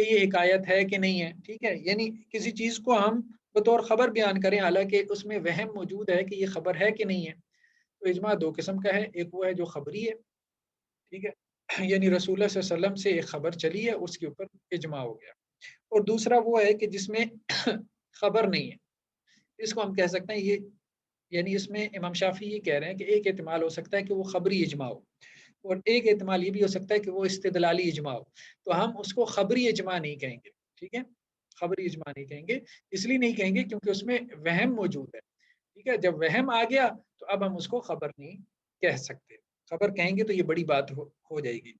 کہ یہ حکایت ہے کہ نہیں ہے، ٹھیک ہے، یعنی کسی چیز کو ہم بطور خبر بیان کریں حالانکہ اس میں وہم موجود ہے کہ یہ خبر ہے کہ نہیں ہے، تو اجماع دو قسم کا ہے، ایک وہ ہے جو خبری ہے، ٹھیک ہے، یعنی رسول اللہ صلی اللہ علیہ وسلم سے ایک خبر چلی ہے اس کے اوپر اجماع ہو گیا، اور دوسرا وہ ہے کہ جس میں خبر نہیں ہے، اس کو ہم کہہ سکتے ہیں یہ، یعنی اس میں امام شافعی یہ کہہ رہے ہیں کہ ایک احتمال ہو سکتا ہے کہ وہ خبری اجماع ہو، اور ایک احتمال یہ بھی ہو سکتا ہے کہ وہ استدلالی اجماع ہو، تو ہم اس کو خبری اجماع نہیں کہیں گے، ٹھیک ہے، خبری اجماع نہیں کہیں گے، اس لیے نہیں کہیں گے کیونکہ اس میں وہم موجود ہے، ٹھیک ہے، جب وہم آ گیا تو اب ہم اس کو خبر نہیں کہہ سکتے، خبر کہیں گے تو یہ بڑی بات ہو جائے گی،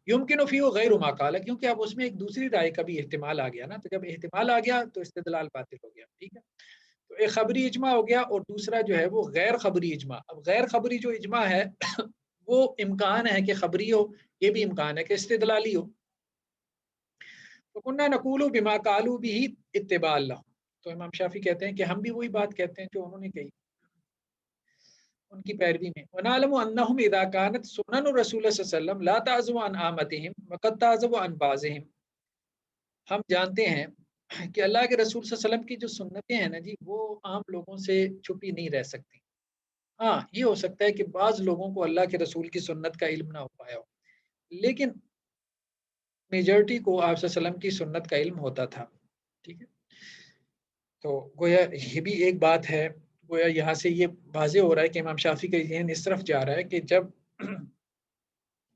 یمکن فیہ غیر ما قال، کیونکہ اب اس میں ایک دوسری رائے کا بھی احتمال آ گیا نا، تو جب احتمال آ گیا تو استدلال باطل ہو گیا، ٹھیک ہے، تو ایک خبری اجماع ہو گیا اور دوسرا جو ہے وہ غیر خبری اجماع، اب غیر خبری جو اجماع ہے وہ امکان ہے کہ خبری ہو، یہ بھی امکان ہے کہ استدلالی ہو، تو کننا نقول بما قالوا به اتباع اللہ، تو امام شافعی کہتے ہیں کہ ہم بھی وہی بات کہتے ہیں جو انہوں نے کہی ان کی پیروی میں، ونعلم انہم اذا كانت سنن رسول اللہ صلی اللہ علیہ وسلم لا تعزو عن عامتهم وقد تعزو عن بعضهم، ہم جانتے ہیں کہ اللہ کے رسول صلی اللہ علیہ وسلم کی جو سنتیں ہیں نا جی وہ عام لوگوں سے چھپی نہیں رہ سکتی، ہاں یہ ہو سکتا ہے کہ بعض لوگوں کو اللہ کے رسول کی سنت کا علم نہ ہو پایا ہو، لیکن میجورٹی کو آپ صلی اللہ علیہ وسلم کی سنت کا علم ہوتا تھا، ٹھیک ہے، تو گویا یہ بھی ایک بات ہے، گویا یہاں سے یہ واضح ہو رہا ہے کہ امام شافعی کا ذہن اس طرف جا رہا ہے کہ جب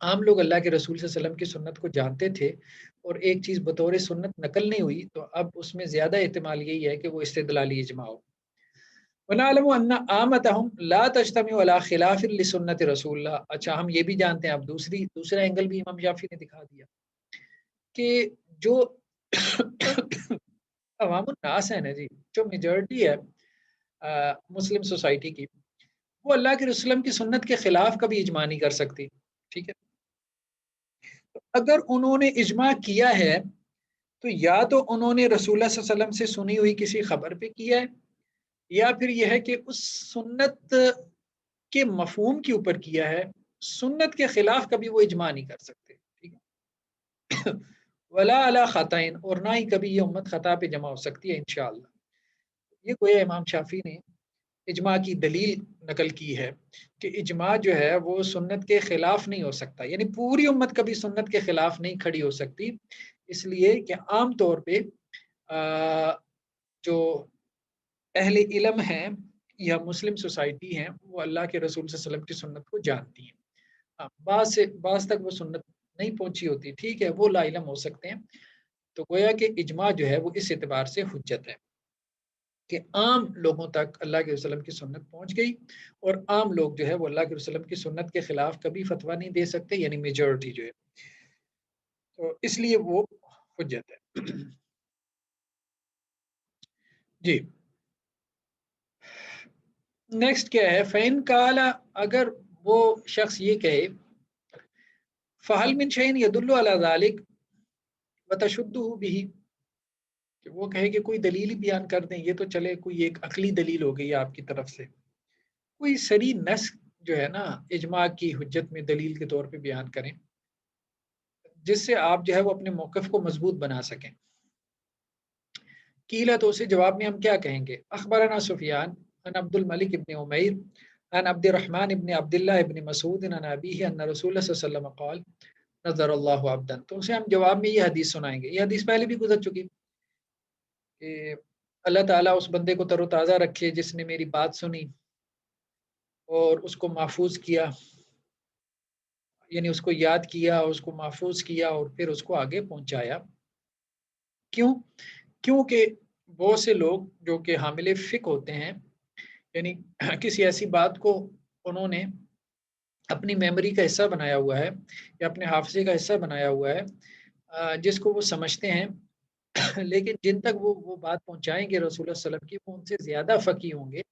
عام لوگ اللہ کے رسول صلی اللہ علیہ وسلم کی سنت کو جانتے تھے اور ایک چیز بطور سنت نقل نہیں ہوئی تو اب اس میں زیادہ احتمال یہی ہے کہ وہ استدلالی اجماع ہو، وَنَعْلَمُ أَنَّ عَامَتَهُمْ لَا تَجْتَمِعُ عَلَى خِلَافٍ لِسُنَّةِ رسول اللہ، اچھا ہم یہ بھی جانتے ہیں، اب دوسرا اینگل بھی امام شافعی نے دکھا دیا کہ جو عوام الناس ہے نا جی، جو میجورٹی ہے مسلم سوسائٹی کی، وہ اللہ کے رسول کی سنت کے خلاف کبھی اجماع نہیں کر سکتی، ٹھیک ہے، اگر انہوں نے اجماع کیا ہے تو یا تو انہوں نے رسول اللہ صلی اللہ علیہ وسلم سے سنی ہوئی کسی خبر پہ کیا ہے، یا پھر یہ ہے کہ اس سنت کے مفہوم کے اوپر کیا ہے، سنت کے خلاف کبھی وہ اجماع نہیں کر سکتے، ٹھیک ہے، ولا علی خطائن، اور نہ ہی کبھی یہ امت خطا پہ جمع ہو سکتی ہے انشاءاللہ، یہ کوئی امام شافعی نے اجماع کی دلیل نقل کی ہے کہ اجماع جو ہے وہ سنت کے خلاف نہیں ہو سکتا، یعنی پوری امت کبھی سنت کے خلاف نہیں کھڑی ہو سکتی، اس لیے کہ عام طور پہ جو اہل علم ہیں یا مسلم سوسائٹی ہیں وہ اللہ کے رسول صلی اللہ علیہ وسلم کی سنت کو جانتی ہیں، بعض تک وہ سنت نہیں پہنچی ہوتی، ٹھیک ہے، وہ لا علم ہو سکتے ہیں، تو گویا کہ اجماع جو ہے وہ اس اعتبار سے حجت ہے کہ عام لوگوں تک اللہ کے وسلم کی سنت پہنچ گئی، اور عام لوگ جو ہے وہ اللہ کے وسلم کی سنت کے خلاف کبھی فتویٰ نہیں دے سکتے، یعنی میجورٹی جو ہے، تو اس لیے وہ حجت ہے۔ جی نیکسٹ کیا ہے، فَإِن قَالَ، اگر وہ شخص یہ کہے فَهَلْ مِنْ شَيْءٍ يَدُلُّ عَلَى ذَلِكَ وَتَشُدُّهُ بِهِ، کہ وہ کہے کہ کوئی دلیل ہی بیان کر دیں، یہ تو چلے کوئی ایک عقلی دلیل ہو گئی آپ کی طرف سے، کوئی سری نص جو ہے نا اجماع کی حجت میں دلیل کے طور پہ بیان کریں جس سے آپ جو ہے وہ اپنے موقف کو مضبوط بنا سکیں، قیل، تو اسے جواب میں ہم کیا کہیں گے، اخبرنا سفیان عن عبد الملک ابن عمیر عن عبد الرحمن ابن عبداللہ ابن مسعود عن ابیہ ان رسول اللہ صلی اللہ علیہ وسلم قال نظر اللہ عبدا، تو اسے ہم جواب میں یہ حدیث سنائیں گے، یہ حدیث پہلے بھی گزر چکی کہ اللہ تعالیٰ اس بندے کو تر و تازہ رکھے جس نے میری بات سنی اور اس کو محفوظ کیا، یعنی اس کو یاد کیا، اس کو محفوظ کیا اور پھر اس کو آگے پہنچایا، کیونکہ بہت سے لوگ جو کہ حامل فقہ ہوتے ہیں، یعنی کسی ایسی بات کو انہوں نے اپنی میموری کا حصہ بنایا ہوا ہے یا اپنے حافظے کا حصہ بنایا ہوا ہے، جس کو وہ سمجھتے ہیں، لیکن جن تک وہ بات پہنچائیں گے رسول اللہ صلی اللہ علیہ وسلم کی، وہ ان سے زیادہ فقیہ ہوں گے،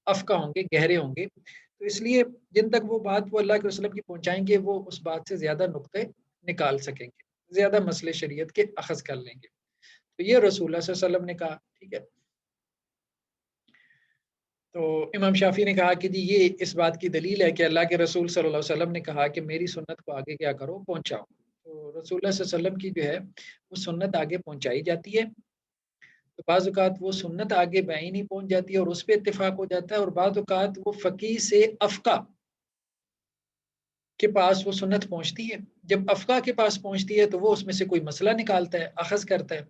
افقہ ہوں گے، گہرے ہوں گے، تو اس لیے جن تک وہ بات وہ اللہ کے رسول کی پہنچائیں گے وہ اس بات سے زیادہ نقطے نکال سکیں گے، زیادہ مسئلے شریعت کے اخذ کر لیں گے، تو یہ رسول اللہ صلی اللہ علیہ وسلم نے کہا، ٹھیک ہے، تو امام شافعی نے کہا کہ جی یہ اس بات کی دلیل ہے کہ اللہ کے رسول صلی اللہ علیہ وسلم نے کہا کہ میری سنت کو آگے کیا کرو، پہنچاؤ، تو رسول اللہ صلی اللہ علیہ وسلم کی جو ہے وہ سنت آگے پہنچائی جاتی ہے، تو بعض اوقات وہ سنت آگے بعینی پہنچ جاتی ہے اور اس پہ اتفاق ہو جاتا ہے، اور بعض اوقات وہ فقیہ سے افقہ کے پاس وہ سنت پہنچتی ہے، جب افقہ کے پاس پہنچتی ہے تو وہ اس میں سے کوئی مسئلہ نکالتا ہے، اخذ کرتا ہے،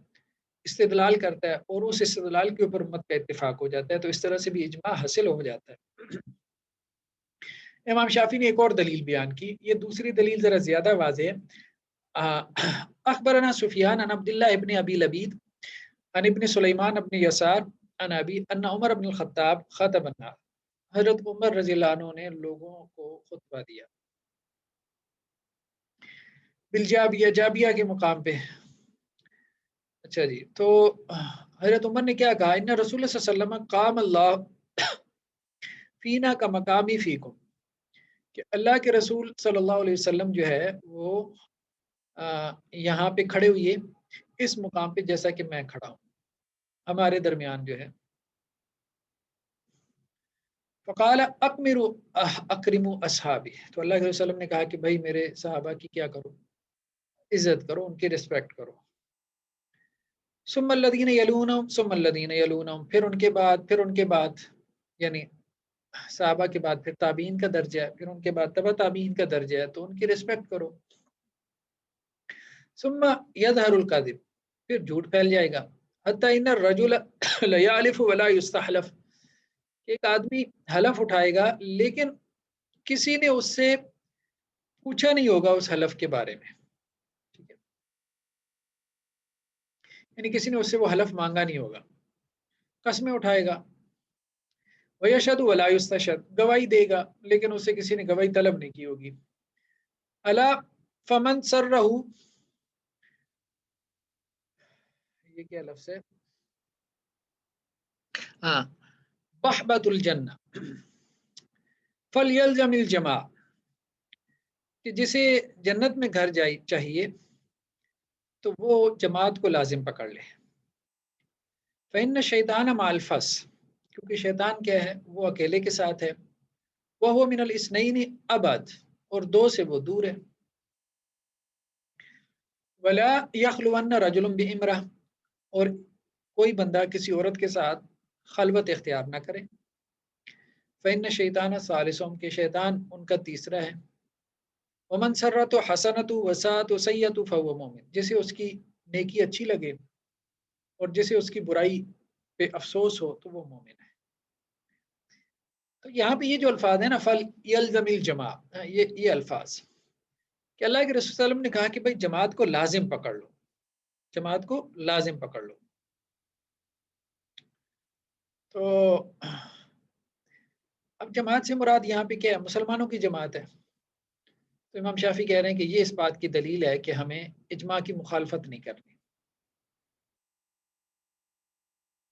استدلال کرتا ہے، اور اس استدلال کے اوپر امت کا اتفاق ہو جاتا ہے، تو اس طرح سے بھی اجماع حاصل ہو جاتا ہے۔ امام شافعی نے ایک اور دلیل بیان کی، یہ دوسری دلیل ذرا زیادہ واضح ہے۔ اخبرنا سفیان عن عبداللہ ابن ابی لبید عن ابن سلیمان ابن یسار عن ابی ان عمر بن الخطاب خطب الناس، حضرت عمر رضی اللہ عنہ نے لوگوں کو خطبہ دیا بالجابیہ، جابیہ کے مقام پہ۔ اچھا جی، تو حضرت عمر نے کیا کہا، ان رسول اللہ صلی اللہ علیہ وسلم قام اللہ فینا کا مقامی فیکم، کہ اللہ کے رسول صلی اللہ علیہ وسلم جو ہے وہ یہاں پہ کھڑے ہوئے اس مقام پہ جیسا کہ میں کھڑا ہوں، ہمارے درمیان جو ہے۔ فقال اکمروا اکرموا اصحابی، تو اللہ کے وسلم نے کہا کہ بھائی میرے صحابہ کی کیا کرو، عزت کرو، ان کی رسپیکٹ کرو۔ ثم الذین یلونہم ثم الذین یلونہم، پھر ان کے بعد، پھر ان کے بعد، یعنی صحابہ کے بعد پھر تابعین کا درجہ ہے، پھر ان کے بعد تبع تابعین کا درجہ ہے، تو ان کی رسپیکٹ کرو۔ ثم یظہر الکذب، پھر جھوٹ پھیل جائے گا، حتی ان الرجل لیحلف ولا یستحلف، ایک آدمی حلف اٹھائے گا لیکن کسی نے اس سے پوچھا نہیں ہوگا اس حلف کے بارے میں، ٹھیک ہے، یعنی کسی نے اس سے وہ حلف مانگا نہیں ہوگا، قسمیں اٹھائے گا، وَيَشْهَدُ وَلَا يُسْتَشْهَدُ، گواہی دے گا لیکن اس سے کسی نے گواہی طلب نہیں کی ہوگی۔ الا فمن سرہ، یہ کیا لفظ ہے، ہاں، بحبۃ الجنہ فلیلزم الجماع، کہ جسے جنت میں گھر جائے چاہیے تو وہ جماعت کو لازم پکڑ لے۔ فإن الشیطان مع الفس، کیونکہ شیطان کیا ہے، وہ اکیلے کے ساتھ ہے، وهو من الاثنین ابعد، اور دو سے وہ دور ہے۔ ولا یخلون رجل بامرأة، اور کوئی بندہ کسی عورت کے ساتھ خلوت اختیار نہ کرے۔ فإن الشیطان ثالثهم، کہ شیطان ان کا تیسرا ہے۔ ومن سرۃ حسنۃ وساءت سیئۃ فهو مؤمن، جسے اس کی نیکی اچھی لگے اور جسے اس کی برائی پہ افسوس ہو تو وہ مومن ہے۔ تو یہاں پہ یہ جو الفاظ ہیں نا، فل یلزم الجماع، یہ الفاظ کہ اللہ کے رسول صلی اللہ علیہ وسلم نے کہا کہ بھائی جماعت کو لازم پکڑ لو، جماعت کو لازم پکڑ لو۔ تو اب جماعت سے مراد یہاں پہ کیا ہے، مسلمانوں کی جماعت ہے، تو امام شافعی کہہ رہے ہیں کہ یہ اس بات کی دلیل ہے کہ ہمیں اجماع کی مخالفت نہیں کرنی۔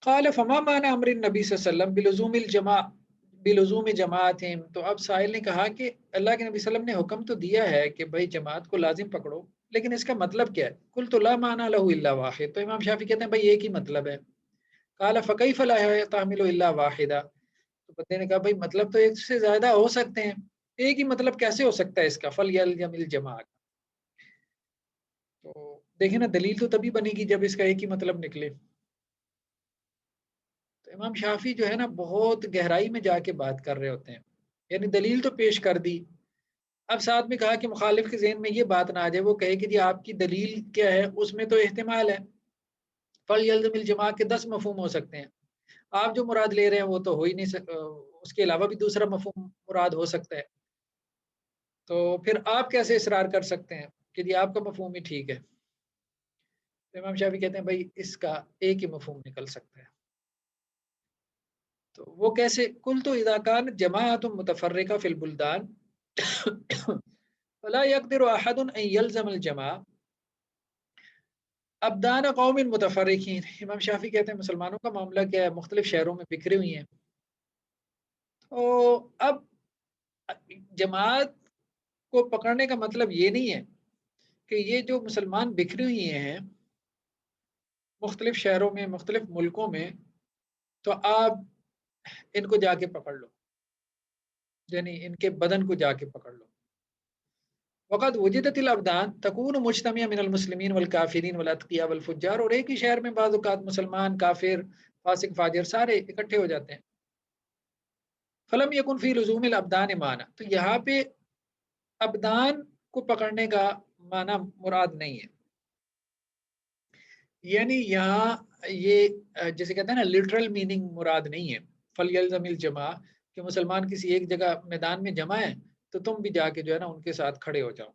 قال فما معنی امر النبی صلی اللہ علیہ وسلم بلزوم الجماع بلزوم جماعتہم، تو اب سائل نے کہا کہ اللہ کے نبی صلی اللہ علیہ وسلم نے حکم تو دیا ہے کہ بھائی جماعت کو لازم پکڑو، لیکن اس کا مطلب کیا ہے؟ قلت لا معنی له الا واحد، تو امام شافعی کہتے ہیں بھائی ایک ہی مطلب ہے۔ قال فكيف لا يحتمل الا واحدا، تو بندے نے کہا بھائی مطلب تو ایک سے زیادہ ہو سکتے ہیں، ایک ہی مطلب کیسے ہو سکتا ہے اس کا، فلیلزم الجماع۔ تو دیکھیں نا، دلیل تو تبھی بنے گی جب اس کا ایک ہی مطلب نکلے۔ تو امام شافعی جو ہے نا بہت گہرائی میں جا کے بات کر رہے ہوتے ہیں، یعنی دلیل تو پیش کر دی، اب ساتھ میں کہا کہ مخالف کے ذہن میں یہ بات نہ آ جائے، وہ کہے کہ جی آپ کی دلیل کیا ہے، اس میں تو احتمال ہے، فلیلزم الجماع کے 10 مفہوم ہو سکتے ہیں، آپ جو مراد لے رہے ہیں وہ تو ہو ہی نہیں اس کے علاوہ بھی دوسرا مفہوم مراد ہو سکتا ہے، تو پھر آپ کیسے اصرار کر سکتے ہیں کہ جی آپ کا مفہوم ہی ٹھیک ہے؟ تو امام شافعی کہتے ہیں بھائی اس کا ایک ہی مفہوم نکل سکتا ہے۔ تو وہ کیسے؟ کل تو اذا کان جماعت متفرقہ فی البلدان فلا يقدر احد ان يلزم الجماع ابدان قوم متفرقین، امام شافعی کہتے ہیں مسلمانوں کا معاملہ کیا ہے، مختلف شہروں میں بکھری ہوئی ہیں، تو اب جماعت کو پکڑنے کا مطلب یہ نہیں ہے کہ یہ جو مسلمان بکھری ہوئی ہیں مختلف شہروں میں، مختلف ملکوں میں، تو آپ ان کو جا کے پکڑ لو، یعنی ان کے بدن کو جا کے پکڑ لو۔ وقد وجدت الابدان تکون مجتمع من المسلمین والکافرین والاتقیاء والفجار، اور ایک ہی شہر میں بعض اوقات مسلمان، کافر، فاسق، فاجر سارے اکٹھے ہو جاتے ہیں. فلم یکن فی لزوم الابدان معنی، تو یہاں پہ ابدان کو پکڑنے کا معنی مراد نہیں ہے. یعنی یہاں یہ جیسے کہتے ہیں نا لٹرل میننگ مراد نہیں ہے. فلیلزم الجماع، کہ مسلمان کسی ایک جگہ میدان میں جمع ہے تو تم بھی جا کے جو ہے نا ان کے ساتھ کھڑے ہو جاؤ،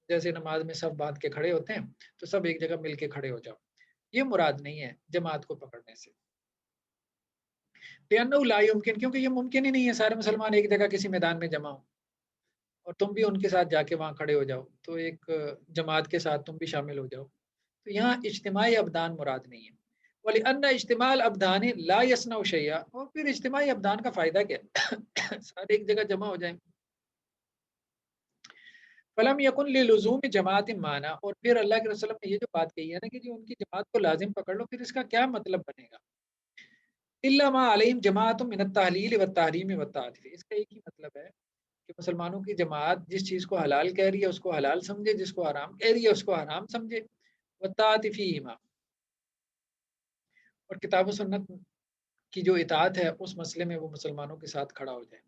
جیسے نماز میں سب باندھ کے کھڑے ہوتے ہیں تو سب ایک جگہ مل کے کھڑے ہو جاؤ. یہ مراد نہیں ہے جماعت کو پکڑنے سے. لأنه لا يمكن، کیونکہ یہ ممکن ہی نہیں ہے سارے مسلمان ایک جگہ کسی میدان میں جمع ہو اور تم بھی ان کے ساتھ جا کے وہاں کھڑے ہو جاؤ تو ایک جماعت کے ساتھ تم بھی شامل ہو جاؤ. تو یہاں اجتماعی ابدان مراد نہیں ہے. وَلِأَنَّ اجتماع الابدان لا يصنع شيئا، اور پھر اجتماعی ابدان کا فائدہ کیا سارے ایک جگہ جمع ہو جائیں. فلم یکن للزوم جماعت معنی، اور پھر اللہ کے رسول نے یہ جو بات کہی ہے نا کہ جو ان کی جماعت کو لازم پکڑ لو، پھر اس کا کیا مطلب بنے گا؟ الا ما علیہم جماعت من التحلیل والتحریم والتعاطف، اس کا ایک ہی مطلب ہے کہ مسلمانوں کی جماعت جس چیز کو حلال کہہ رہی ہے اس کو حلال سمجھے، جس کو حرام کہہ رہی ہے اس کو حرام سمجھے. والتعاطف فیہما، اور کتاب و سنت کی جو اطاعت ہے اس مسئلے میں وہ مسلمانوں کے ساتھ کھڑا ہو جائے.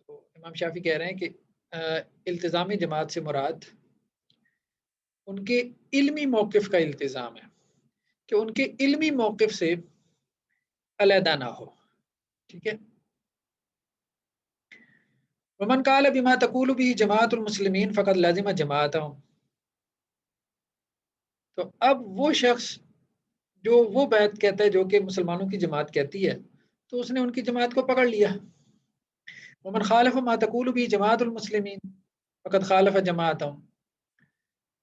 تو امام شافعی کہہ رہے ہیں کہ التزامی جماعت سے مراد ان کے علمی موقف کا التزام ہے، کہ ان کے علمی موقف سے علیحدہ نہ ہو. ٹھیک ہے. ومن قال بما تقول به جماعت المسلمین فقد لازم جماعتهم، تو اب وہ شخص جو وہ بات کہتا ہے جو کہ مسلمانوں کی جماعت کہتی ہے تو اس نے ان کی جماعت کو پکڑ لیا. ومن خالف ما تقول به جماعت المسلمین فقد خالف جماعتهم،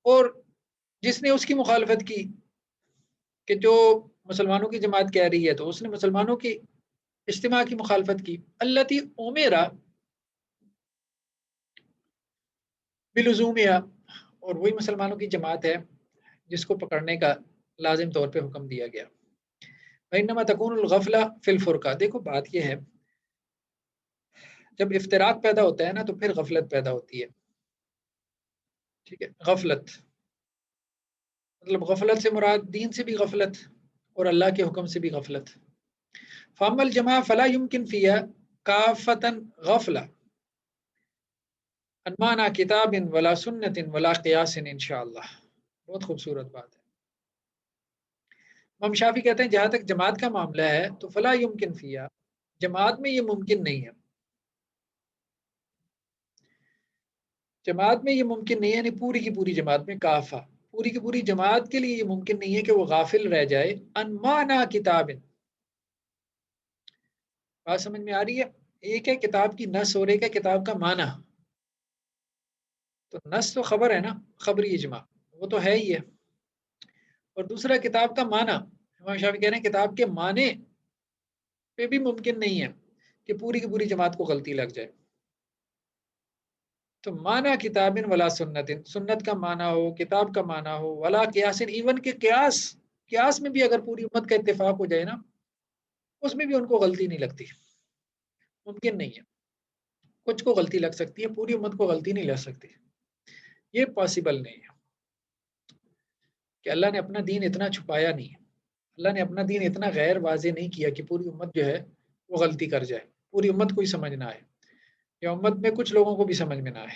اور جس نے اس کی مخالفت کی کہ جو مسلمانوں کی جماعت کہہ رہی ہے تو اس نے مسلمانوں کی اجتماع کی مخالفت کی. التی امیرا بلزومیا، اور وہی مسلمانوں کی جماعت ہے جس کو پکڑنے کا لازم طور پہ حکم دیا گیا. وانما تکون الغفلہ فی الفرقہ، دیکھو بات یہ ہے جب افتراق پیدا ہوتا ہے نا تو پھر غفلت پیدا ہوتی ہے. ٹھیک ہے. غفلت مطلب غفلت سے مراد دین سے بھی غفلت اور اللہ کے حکم سے بھی غفلت. فاما الجماع فلا يمكن فيها كافة غفلة عن معنى کتاب ولا سنت ولا قیاس انشاءاللہ. بہت خوبصورت بات ہے. امام شافعی کہتے ہیں جہاں تک جماعت کا معاملہ ہے تو فلا يمكن فيها، جماعت میں یہ ممکن نہیں ہے. جماعت میں یہ ممکن نہیں ہے، یعنی پوری کی پوری جماعت میں کافہ، پوری کی پوری جماعت کے لیے یہ ممکن نہیں ہے کہ وہ غافل رہ جائے عن معنى کتاب. بات سمجھ میں آ رہی ہے؟ ایک ہے کتاب کی نص اور ایک ہے کتاب کا معنی. تو نص تو خبر ہے نا، خبری اجماع وہ تو ہے ہی ہے. اور دوسرا کتاب کا معنی، امام شافعی کہہ رہے ہیں کتاب کے معنی پہ بھی ممکن نہیں ہے کہ پوری کی پوری جماعت کو غلطی لگ جائے. تو معنی کتاب ولا سنت، سنت کا معنی ہو، کتاب کا معنی ہو، ولا قیاس، ایون کہ قیاس میں بھی اگر پوری امت کا اتفاق ہو جائے نا اس میں بھی ان کو غلطی نہیں لگتی، ممکن نہیں ہے. کچھ کو غلطی لگ سکتی ہے، پوری امت کو غلطی نہیں لگ سکتی. یہ پاسبل نہیں ہے کہ اللہ نے اپنا دین اتنا چھپایا نہیں ہے، اللہ نے اپنا دین اتنا غیر واضح نہیں کیا کہ پوری امت جو ہے وہ غلطی کر جائے، پوری امت کو ہی سمجھ نہ آئے یا امت میں کچھ لوگوں کو بھی سمجھ میں نہ آئے.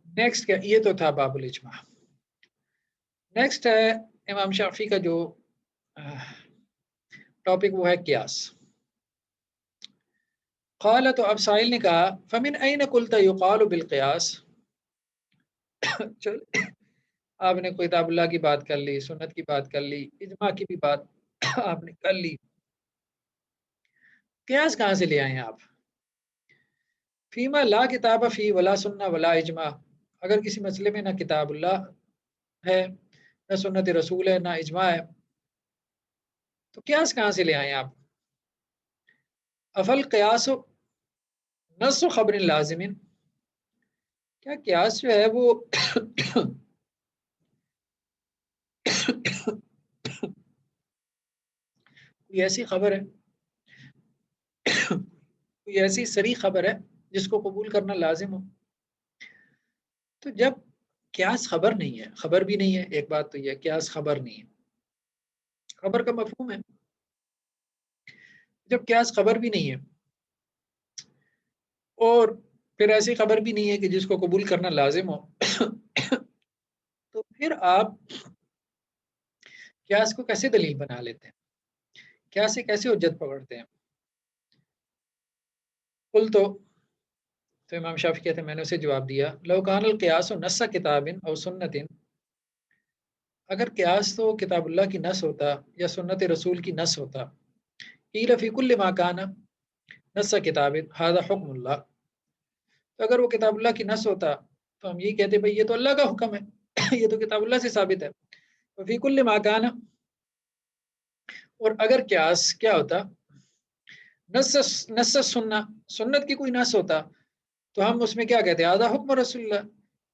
نیکسٹ کیا، یہ تو تھا باب الاجماع. نیکسٹ ہے امام شافعی کا جو ٹاپک وہ ہے قیاس. قال، تو اب سائل نے کہا فمن این قلت یقال بالقیاس. چل آپ نے کتاب اللہ کی بات کر لی، سنت کی بات کر لی، اجماع کی بھی بات آپ نے کر لی، قیاس کہاں سے لے آئے ہیں آپ؟ فیما لا کتاب فی ولا سنہ ولا اجماع، اگر کسی مسئلے میں نہ کتاب اللہ ہے نہ سنت رسول ہے نہ اجماع ہے تو قیاس کہاں سے لے آئے ہیں آپ؟ افل قیاس نص خبر لازم، کیا قیاس جو ہے وہ کوئی ایسی خبر ہے، کوئی ایسی صریح خبر ہے جس کو قبول کرنا لازم ہو. تو جب قیاس خبر نہیں ہے، خبر بھی نہیں ہے، ایک بات تو یہ قیاس خبر نہیں ہے. خبر کا مفہوم ہے جب قیاس خبر بھی نہیں ہے اور پھر ایسی خبر بھی نہیں ہے کہ جس کو قبول کرنا لازم ہو تو پھر آپ قیاس کو کیسے دلیل بنا لیتے ہیں، قیاس سے کیسے حجت پکڑتے ہیں؟ قل تو امام شافعی کہتے ہیں میں نے اسے جواب دیا لو کان القیاس نص کتاب او سنت، اگر قیاس تو کتاب اللہ کی نص ہوتا یا سنت رسول کی نص ہوتا، قیل فی کل ما کان نص کتاب ھذا حکم اللہ، تو اگر وہ کتاب اللہ کی نص ہوتا تو ہم یہی کہتے بھئی یہ تو اللہ کا حکم ہے یہ تو کتاب اللہ سے ثابت ہے. فی کل ما کان، اور اگر قیاس کیا ہوتا نص سنت کی کوئی نص ہوتا تو ہم اس میں کیا کہتے ہیں ھذا حکم رسول اللہ،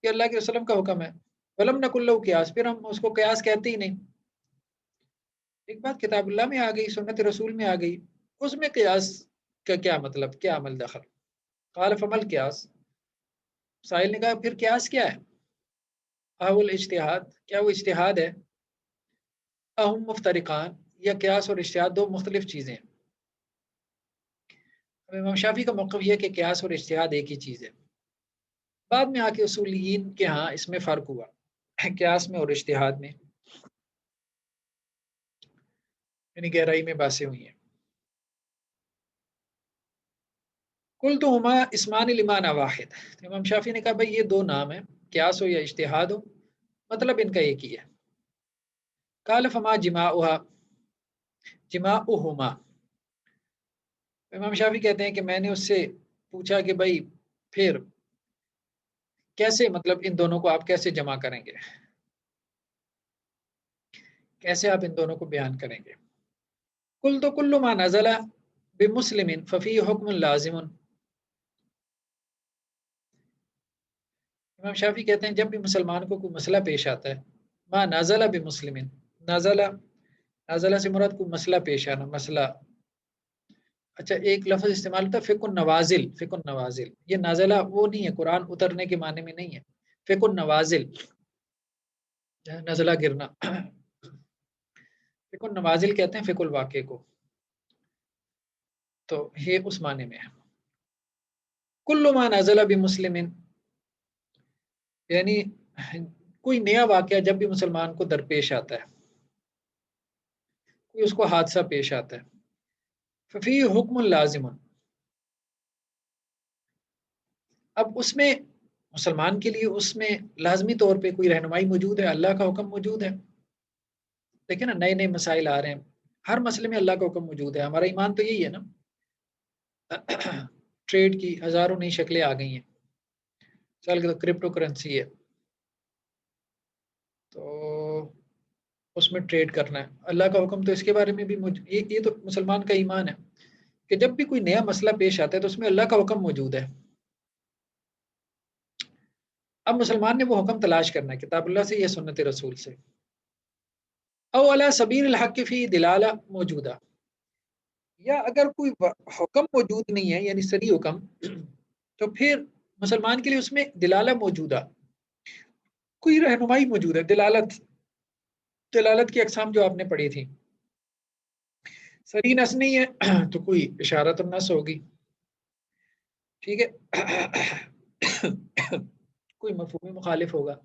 کہ اللہ کے وسلم کا حکم ہے. ولم نقل له قیاس، پھر ہم اس کو قیاس کہتے ہی نہیں. ایک بات کتاب اللہ میں آ گئی، سنت رسول میں آ گئی، اس میں قیاس کا کیا مطلب، کیا عمل دخل؟ قال فمل قیاس، سائل نے کہا پھر قیاس کیا ہے؟ اول اجتہاد، کیا وہ اجتہاد ہے؟ اہم مفترقان، یا قیاس اور اجتہاد دو مختلف چیزیں ہیں؟ امام شافعی کا موقف یہ کہ قیاس اور اجتہاد ایک ہی چیز ہے. بعد میں آ کے اصولیین کے ہاں اس میں فرق ہوا، قیاس میں اور اجتہاد میں، یعنی گہرائی میں باتیں ہوئی ہیں. کل تو ہما اسمان لمان واحد، امام شافعی نے کہا بھائی یہ دو نام ہیں، قیاس ہو یا اجتہاد ہو، مطلب ان کا ایک ہی ہے. قال فما جماعہما، امام شافعی کہتے ہیں کہ میں نے اس سے پوچھا کہ بھائی پھر کیسے، مطلب ان دونوں کو آپ کیسے جمع کریں گے، کیسے آپ ان دونوں کو بیان کریں گے؟ کل تو کل ما نزل بمسلم ففی حکم لازم، امام شافعی کہتے ہیں جب بھی مسلمان کو کوئی مسئلہ پیش آتا ہے، ما نزل بمسلم، نازلہ سے مراد کوئی مسئلہ پیش آنا، مسئلہ. اچھا ایک لفظ استعمال ہوتا ہے فقہ النوازل، فقہ النوازل، یہ نازلہ وہ نہیں ہے، قرآن اترنے کے معنی میں نہیں ہے، فقہ النوازل نزلہ گرنا، فقہ النوازل کہتے ہیں فقہ الواقع کو، تو یہ اس معنی میں ہے. کل ما نزل بمسلم، یعنی کوئی نیا واقعہ جب بھی مسلمان کو درپیش آتا ہے، کوئی اس کو حادثہ پیش آتا ہے، ففی حکم لازم، اب اس میں مسلمان کے لیے اس میں لازمی طور پہ کوئی رہنمائی موجود ہے، اللہ کا حکم موجود ہے. دیکھیں نا نئے نئے مسائل آ رہے ہیں، ہر مسئلے میں اللہ کا حکم موجود ہے. ہمارا ایمان تو یہی ہے نا. ٹریڈ کی ہزاروں نئی شکلیں آ گئی ہیں، چل کے تو کرپٹو کرنسی ہے، تو اس میں ٹریڈ کرنا ہے، اللہ کا حکم تو اس کے بارے میں بھی یہ تو مسلمان کا ایمان ہے کہ جب بھی کوئی نیا مسئلہ پیش آتا ہے تو اس میں اللہ کا حکم موجود ہے. اب مسلمان نے وہ حکم تلاش کرنا ہے کتاب اللہ سے یا سنت رسول سے. او علی سبیل الحق فی دلالہ موجودہ، یا اگر کوئی حکم موجود نہیں ہے یعنی صریح حکم، تو پھر مسلمان کے لیے اس میں دلالہ موجودہ، کوئی رہنمائی موجود ہے. دلالت کی اقسام جو آپ نے پڑھی تھی، صریح نص نہیں ہے تو کوئی اشارت النص ہوگی، ٹھیک ہے، کوئی مفہوم مخالف ہوگا.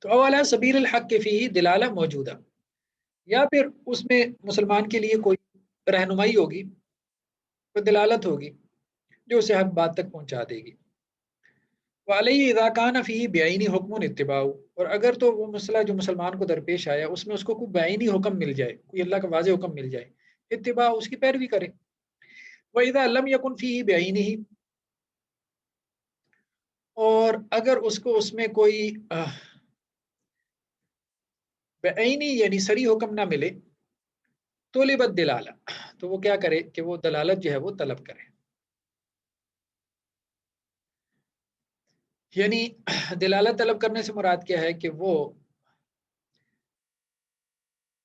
تو اولا سبیل الحق کے فی دلالہ موجودہ، یا پھر اس میں مسلمان کے لیے کوئی رہنمائی ہوگی، کوئی دلالت ہوگی جو اسے حق بات تک پہنچا دے گی. وعلیہ اذا کان فیہ بعینی حکم اتباع، اور اگر تو وہ مسئلہ جو مسلمان کو درپیش آیا اس میں اس کو کوئی بعینی حکم مل جائے، کوئی اللہ کا واضح حکم مل جائے، اتباع اس کی پیروی کرے. وَإِذَا لَمْ يَكُنْ فِيهِ بِعَيْنِهِ، اور اگر اس کو اس میں کوئی بعینی یعنی صریح حکم نہ ملے، طلبت دلالہ، تو وہ کیا کرے کہ وہ دلالت جو ہے وہ طلب کرے. یعنی دلالت طلب کرنے سے مراد کیا ہے کہ وہ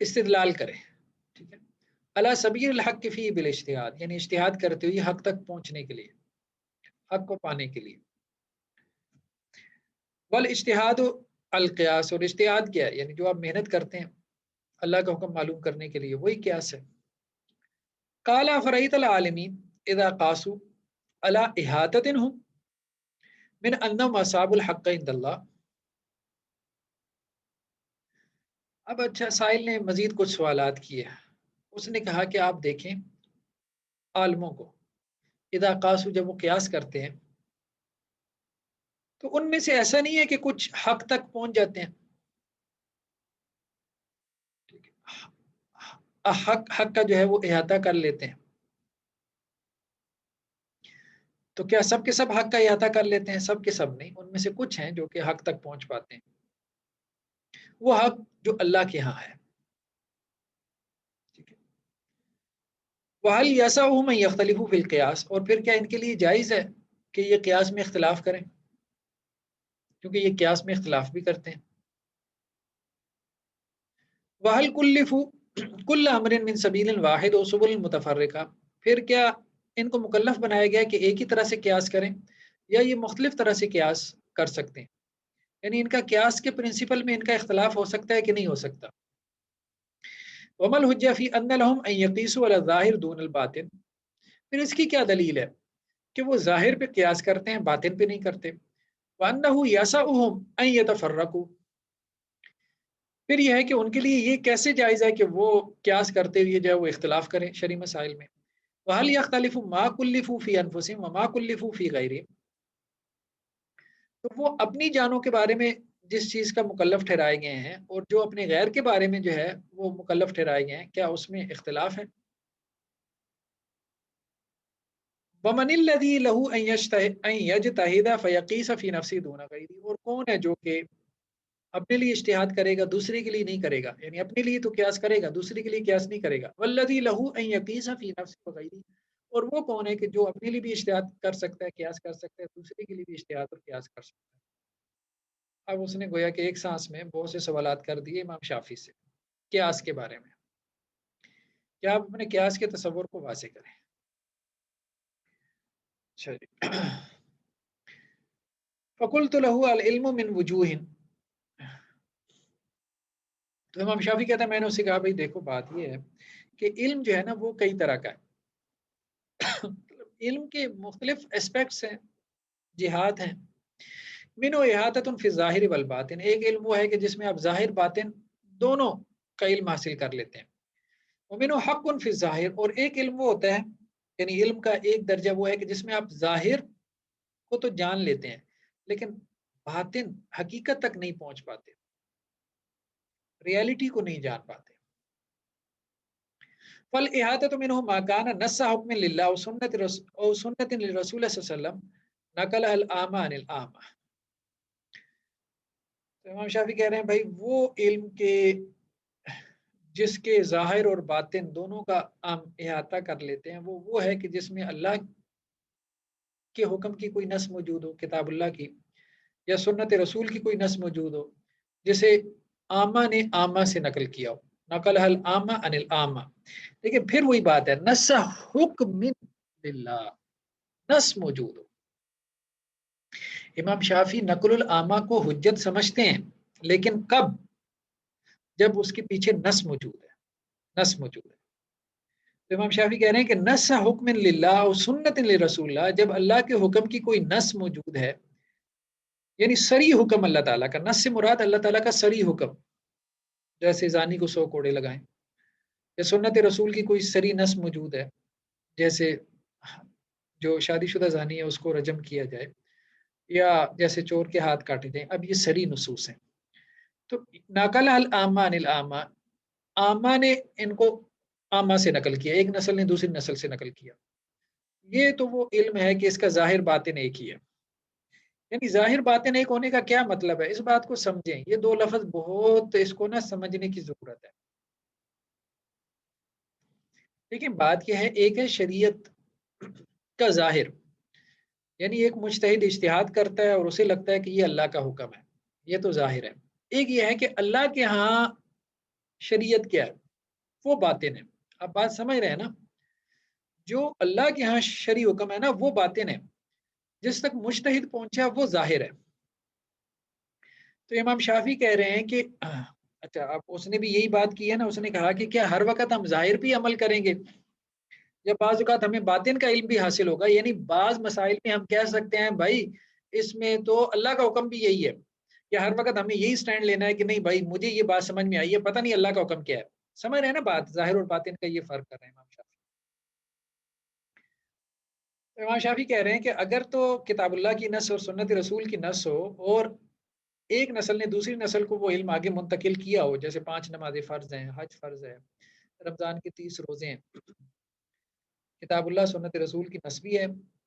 استدلال کرے، ٹھیک ہے. علی سبیل الحق فی بالاجتہاد، یعنی اجتہاد کرتے ہوئے حق تک پہنچنے کے لیے، حق کو پانے کے لیے. والاجتہاد القیاس، اور اجتہاد کیا ہے؟ یعنی جو آپ محنت کرتے ہیں اللہ کا حکم معلوم کرنے کے لیے، وہی قیاس ہے. قال فرأیت العالمین اذا قاسوا علی احاطۃ هم من انہم اصحاب الحق عند اللہ. اب اچھا، سائل نے مزید کچھ سوالات کیے. اس نے کہا کہ آپ دیکھیں عالموں کو، اذا قاسوا، جب وہ قیاس کرتے ہیں تو ان میں سے ایسا نہیں ہے کہ کچھ حق تک پہنچ جاتے ہیں. حق کا جو ہے وہ احاطہ کر لیتے ہیں. تو کیا سب کے سب حق کا احاطہ کر لیتے ہیں؟ سب کے سب نہیں، ان میں سے کچھ ہیں جو کہ حق تک پہنچ پاتے ہیں، وہ حق جو اللہ کے ہاں ہے. ٹھیک ہے. وَهَلْ يَسَعُهُمْ أَن يَخْتَلِفُوا فِي الْقِيَاسِ، اور پھر کیا ان کے لیے جائز ہے کہ یہ قیاس میں اختلاف کریں؟ کیونکہ یہ قیاس میں اختلاف بھی کرتے ہیں. وَهَلْ كُلِّفُوا كُلَّ أَمْرٍ مِّن سَبِيلٍ وَاحِدٍ وَسُبُلٍ مُتَفَرِّقَةٍ، پھر کیا ان کو مکلف بنایا گیا کہ ایک ہی طرح سے قیاس کریں، یا یہ مختلف طرح سے قیاس کر سکتے ہیں؟ یعنی ان کا قیاس کے پرنسپل میں ان کا اختلاف ہو سکتا ہے کہ نہیں ہو سکتا. وَمَا الْحُجَّةُ فِي أَنَّ لَهُمْ أَن يَقِيسُوا عَلَى الظَّاهِرِ دُونَ الْبَاطِنِ، پھر اس کی کیا دلیل ہے کہ وہ ظاہر پہ قیاس کرتے ہیں، باطن پہ نہیں کرتے. وَأَنَّهُ يَسَعُهُمْ أَن يَتَفَرَّقُوا، پھر یہ ہے کہ ان کے لیے یہ کیسے جائز ہے کہ وہ قیاس کرتے ہوئے جو ہے وہ اختلاف کریں شرعی مسائل میں. وَهَلْ يَخْتَلِفُ مَا كُلِّفُوا فِي أَنفُسِهِمْ وَمَا كُلِّفُوا فِي غَيْرِهِمْ، تو وہ اپنی جانوں کے بارے میں جس چیز کا مکلف ٹھہرائے گئے ہیں اور جو اپنے غیر کے بارے میں جو ہے وہ مکلف ٹھہرائے گئے ہیں، کیا اس میں اختلاف ہے؟ وَمَنِ الَّذِي لَهُ أَن يَجْتَهِدَ فَيَقِيسَ فِي نَفْسِهِ دُونَ غَيْرِهِ، اور کون ہے جو کہ اپنے لیے اجتہاد کرے گا، دوسرے کے لیے نہیں کرے گا. یعنی اپنے لیے تو قیاس کرے گا، دوسرے کے لیے قیاس نہیں کرے گا. وَالَّذِي لَهُ أَن يَقِيسَ فِي نَفْسِهِ وَغَيْرِهِ، اور وہ کون ہے کہ جو اپنے لیے بھی اجتہاد کر سکتا ہے، قیاس کر سکتا ہے، دوسرے کے لیے بھی اجتہاد اور قیاس کر سکتا ہے. اب اس نے گویا کہ ایک سانس میں بہت سے سوالات کر دیے امام شافعی سے قیاس کے بارے میں. کیا آپ اپنے قیاس کے تصور کو واضح کریں. اچھا جی. فَقُلْتُ لَهُ الْعِلْمُ مِنْ وُجُوهٍ، تو امام شافعی کہتا ہے میں نے اسے کہا بھائی دیکھو بات یہ ہے کہ علم جو ہے نا وہ کئی طرح کا ہے. علم کے مختلف اسپیکٹس ہیں، جہات ہیں. منو احاطۃ فی الظاہر والباطن، ایک علم وہ ہے کہ جس میں آپ ظاہر باطن دونوں کا علم حاصل کر لیتے ہیں. ومنو حق فی الظاہر، اور ایک علم وہ ہوتا ہے، یعنی علم کا ایک درجہ وہ ہے کہ جس میں آپ ظاہر کو تو جان لیتے ہیں لیکن باطن حقیقت تک نہیں پہنچ پاتے، ریالٹی کو نہیں جان پاتے. فالاحاطۃ منہ ما کان نص حکم للہ او سنت للرسول صلی اللہ علیہ وسلم نقل الاعمى عن الاعمى. تو امام شافعی کہہ رہے ہیں بھائی وہ علم کے جس کے ظاہر اور باطن دونوں کا احاطہ کر لیتے ہیں، وہ ہے کہ جس میں اللہ کے حکم کی کوئی نص موجود ہو، کتاب اللہ کی یا سنت رسول کی کوئی نص موجود ہو، جسے عامہ نے عامہ سے نقل کیا ہو، نقل العامہ عن العامہ. لیکن پھر وہی بات ہے، نص حکم للہ، نص موجود ہو. امام شافعی نقل العامہ کو حجت سمجھتے ہیں، لیکن کب؟ جب اس کے پیچھے نص موجود ہے، نص موجود ہے. تو امام شافعی کہہ رہے ہیں کہ نص حکم للہ اور سنت لرسول اللہ، جب اللہ کے حکم کی کوئی نص موجود ہے، یعنی صریح حکم اللہ تعالیٰ کا، نص سے مراد اللہ تعالیٰ کا صریح حکم، جیسے زانی کو 100 کوڑے لگائیں، یا سنت رسول کی کوئی صریح نص موجود ہے جیسے جو شادی شدہ زانی ہے اس کو رجم کیا جائے، یا جیسے چور کے ہاتھ کاٹے جائیں. اب یہ صریح نصوص ہیں. تو نقل العامہ عن العامہ، عامہ نے ان کو عامہ سے نقل کیا، ایک نسل نے دوسری نسل سے نقل کیا. یہ تو وہ علم ہے کہ اس کا ظاہر باطن ایک ہی ہے. یعنی ظاہر باطن ایک ہونے کا کیا مطلب ہے، اس بات کو سمجھیں. یہ دو لفظ بہت اس کو نہ سمجھنے کی ضرورت ہے. لیکن بات یہ ہے، ایک ہے شریعت کا ظاہر، یعنی ایک مجتہد اجتہاد کرتا ہے اور اسے لگتا ہے کہ یہ اللہ کا حکم ہے، یہ تو ظاہر ہے. ایک یہ ہے کہ اللہ کے ہاں شریعت کیا ہے، وہ باطن ہے. آپ بات سمجھ رہے ہیں نا؟ جو اللہ کے ہاں شرعی حکم ہے نا وہ باطن ہے، جس تک مجتہد پہنچا وہ ظاہر ہے۔ تو امام شافعی کہہ رہے ہیں کہ اچھا اب اس نے بھی یہی بات کی ہے نا، اس نے کہا کہ کیا ہر وقت ہم ظاہر پہ عمل کریں گے یا بعض اوقات ہمیں باطن کا علم بھی حاصل ہوگا؟ یعنی بعض مسائل میں ہم کہہ سکتے ہیں بھائی اس میں تو اللہ کا حکم بھی یہی ہے، یا ہر وقت ہمیں یہی سٹینڈ لینا ہے کہ نہیں بھائی مجھے یہ بات سمجھ میں آئی ہے، پتہ نہیں اللہ کا حکم کیا ہے۔ سمجھ رہے ہیں نا بات؟ ظاہر اور باطن کا یہ فرق کر رہے ہیں امام شافعی۔ امام شافعی کہہ رہے ہیں کہ اگر تو کتاب اللہ کی نص اور سنت رسول کی نص ہو اور ایک نسل نے دوسری نسل کو وہ علم آگے منتقل کیا ہو، جیسے 5 نمازیں فرض ہیں، حج فرض ہے، رمضان کے 30 روزے ہیں، کتاب اللہ سنت رسول کی نص بھی ہے،